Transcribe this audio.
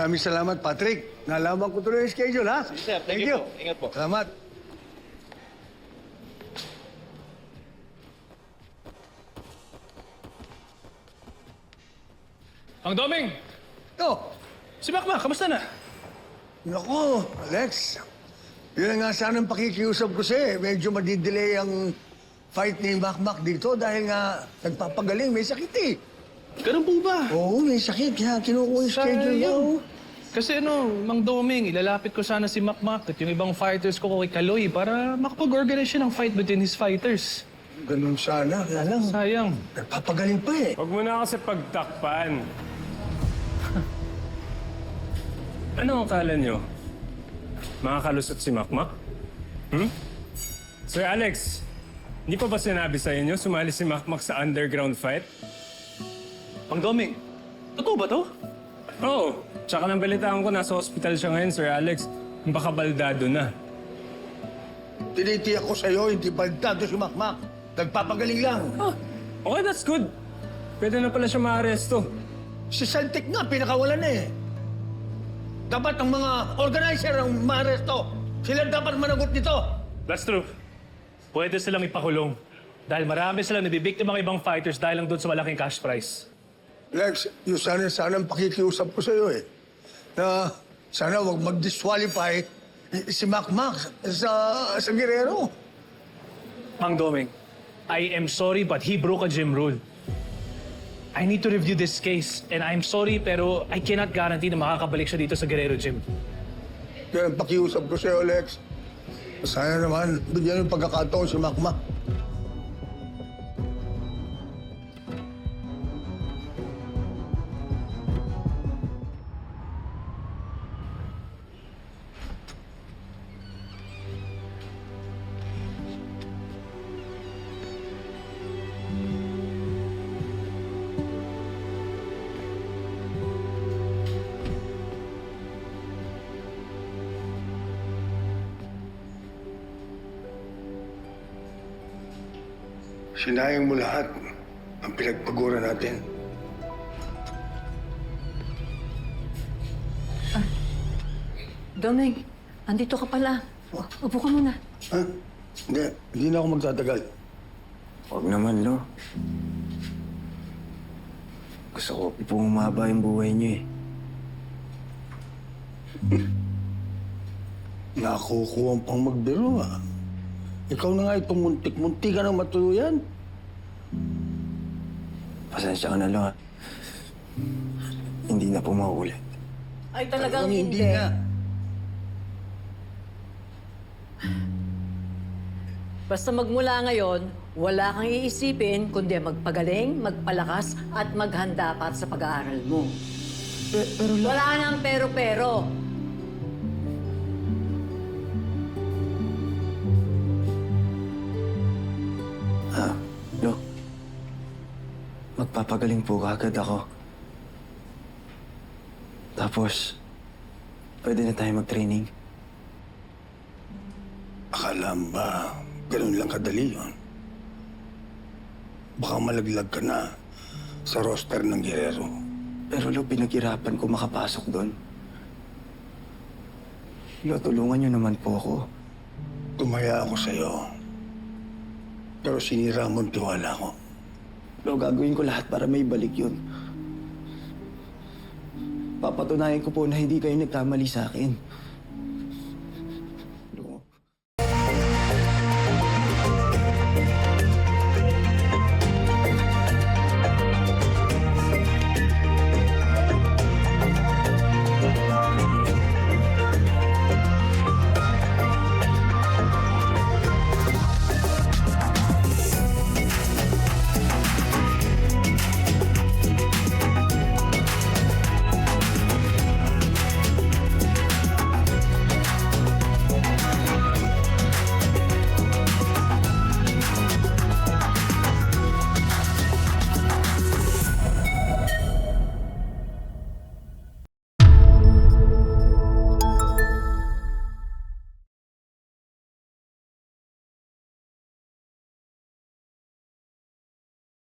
Maraming salamat, Patrick. Nalaman ko tuloy yung schedule, ha? Sige, sir. Thank you po. Ingat po. Salamat. Ang Doming! Oh, Si Makmak, kamusta na? naku, Alex. Yun nga sana ang pakikiusap ko sa'yo. Medyo madidelay ang fight ni Makmak dito dahil nga nagpapagaling. May sakit eh. Ganun po ba? Oo, may sakit. Kaya kinukuha yung schedule niya. oh. Kasi Mang Doming, ilalapit ko sana si Makmak at yung ibang fighters ko kay Kaloy para makapag-organize siya ng fight between his fighters. Ganun sana. Kaya lang, Sayang. nagpapagaling pa eh. Huwag mo na kasi pagtakpan. Ano ang kala nyo? Makakalusot si Makmak? Sir Alex, hindi pa ba sinabi sa inyo sumali si Makmak sa underground fight? Mang Doming, totoo ba to? Oo. Tsaka nang balitaan ko, nasa hospital siya ngayon, Sir Alex. Baka baldado na. Tinitiyak ko sa'yo, hindi baldado si Makmak. Nagpapagaling lang. Okay, that's good. Pwede na pala siya maaresto. Si Celtic nga, pinakawalan na eh. Dapat ang mga organizer ang maaresto. Sila dapat managot nito. That's true. Pwede silang ipakulong. Dahil marami silang nabibiktima ng ibang fighters dahil lang doon sa malaking cash prize. Lex, yung sana ang pakikiusap ko sa'yo eh. Na sana wag mag-disqualify si Makmak sa Guerrero. Mang Doming, I am sorry but he broke a gym rule. I need to review this case and I'm sorry pero I cannot guarantee na makakabalik siya dito sa Guerrero Gym. Kaya ang pakiusap ko sa'yo, Lex. Sana naman, bigyan ng pagkakataon si Makmak. Sinayang mo lahat ang pinagpagura natin. Doming, andito ka pala. Upo ka muna. Ha? Hindi na ako magtatagal. Huwag naman, Lo. Gusto ko pumaba yung buhay niyo eh. Nakukuha pang magbiro, ah. Ikaw na nga itong muntik-muntik ka ng matuluyan. Pasensya ka na, Lo. Hindi na po mauulit. Ay, talagang hindi. na. Basta magmula ngayon, wala kang iisipin kundi magpagaling, magpalakas, at maghanda para sa pag-aaral mo. Pero, Lo... Wala nang pero-pero. Lo, magpapagaling po kaagad ako. Tapos, pwede na tayo mag-training. Akala mo ba ganun lang kadali yun? Baka malaglag ka na sa roster ng Guerrero. Pero Lo, pinaghirapan ko makapasok doon. Lo, tulungan niyo naman po ako. Tumaya ako sa'yo. Pero sinira mo ang tiwala ko. Lo, gagawin ko lahat para may balik yun. Papatunayan ko po na hindi kayo nagkamali sa akin.